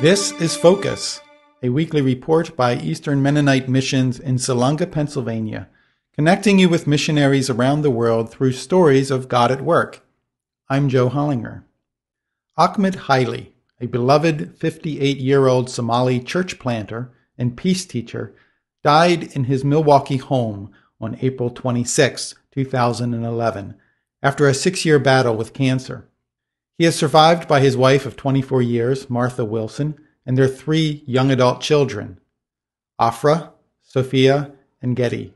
This is Focus, a weekly report by Eastern Mennonite Missions in Salunga, Pennsylvania, connecting you with missionaries around the world through stories of God at work. I'm Joe Hollinger. Ahmed Haile, a beloved 58-year-old Somali church planter and peace teacher, died in his Milwaukee home on April 26, 2011, after a 6-year battle with cancer. He is survived by his wife of 24 years, Martha Wilson, and their 3 young adult children, Afra, Sophia, and Getty.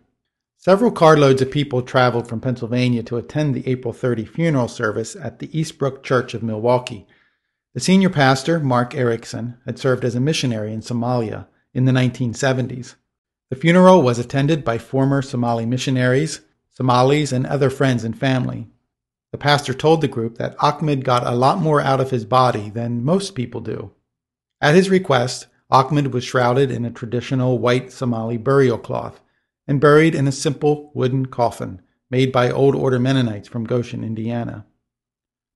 Several carloads of people traveled from Pennsylvania to attend the April 30 funeral service at the Eastbrook Church of Milwaukee. The senior pastor, Mark Erickson, had served as a missionary in Somalia in the 1970s. The funeral was attended by former Somali missionaries, Somalis, and other friends and family. The pastor told the group that Ahmed got a lot more out of his body than most people do. At his request, Ahmed was shrouded in a traditional white Somali burial cloth and buried in a simple wooden coffin made by Old Order Mennonites from Goshen, Indiana.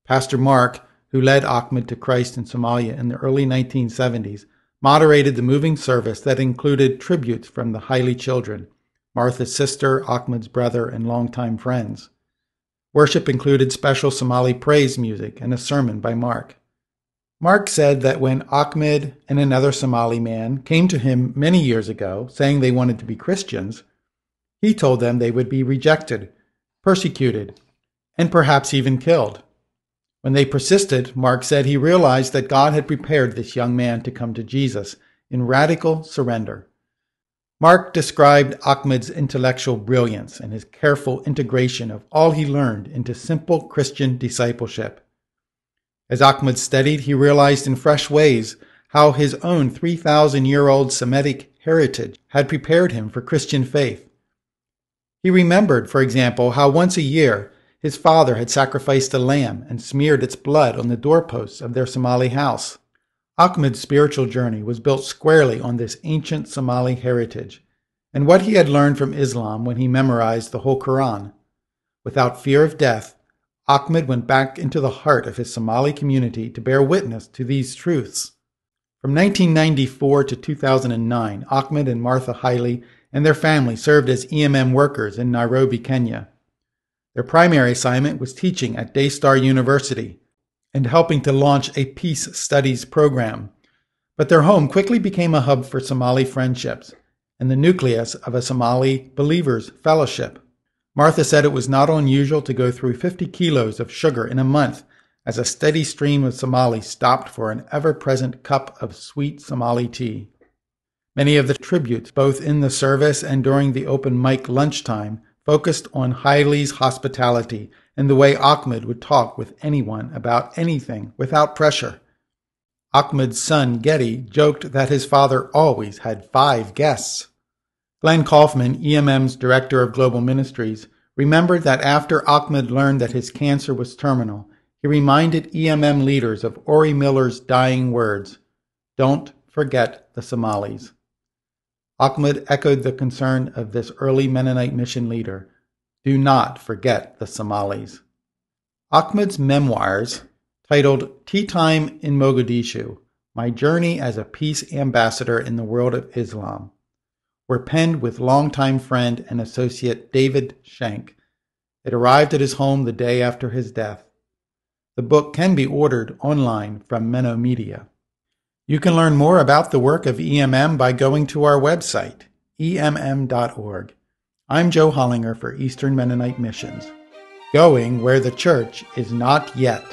Pastor Mark, who led Ahmed to Christ in Somalia in the early 1970s, moderated the moving service that included tributes from the Haile children, Martha's sister, Ahmed's brother, and longtime friends. Worship included special Somali praise music and a sermon by Mark. Mark said that when Ahmed and another Somali man came to him many years ago saying they wanted to be Christians, he told them they would be rejected, persecuted, and perhaps even killed. When they persisted, Mark said he realized that God had prepared this young man to come to Jesus in radical surrender. Mark described Ahmed's intellectual brilliance and his careful integration of all he learned into simple Christian discipleship. As Ahmed studied, he realized in fresh ways how his own 3,000-year-old Semitic heritage had prepared him for Christian faith. He remembered, for example, how once a year his father had sacrificed a lamb and smeared its blood on the doorposts of their Somali house. Ahmed's spiritual journey was built squarely on this ancient Somali heritage and what he had learned from Islam when he memorized the whole Quran. Without fear of death, Ahmed went back into the heart of his Somali community to bear witness to these truths. From 1994 to 2009, Ahmed and Martha Haile and their family served as EMM workers in Nairobi, Kenya. Their primary assignment was teaching at Daystar University and helping to launch a peace studies program. But their home quickly became a hub for Somali friendships and the nucleus of a Somali believers fellowship. Martha said it was not unusual to go through 50 kilos of sugar in a month as a steady stream of Somalis stopped for an ever-present cup of sweet Somali tea. Many of the tributes, both in the service and during the open mic lunchtime, focused on Haile's hospitality and the way Ahmed would talk with anyone about anything without pressure. Ahmed's son, Getty, joked that his father always had 5 guests. Glenn Kaufman, EMM's Director of Global Ministries, remembered that after Ahmed learned that his cancer was terminal, he reminded EMM leaders of Ori Miller's dying words, "Don't forget the Somalis." Ahmed echoed the concern of this early Mennonite mission leader, "Do not forget the Somalis." Ahmed's memoirs, titled Tea Time in Mogadishu, My Journey as a Peace Ambassador in the World of Islam, were penned with longtime friend and associate David Shank. It arrived at his home the day after his death. The book can be ordered online from Menno Media. You can learn more about the work of EMM by going to our website, emm.org. I'm Joe Hollinger for Eastern Mennonite Missions, going where the church is not yet.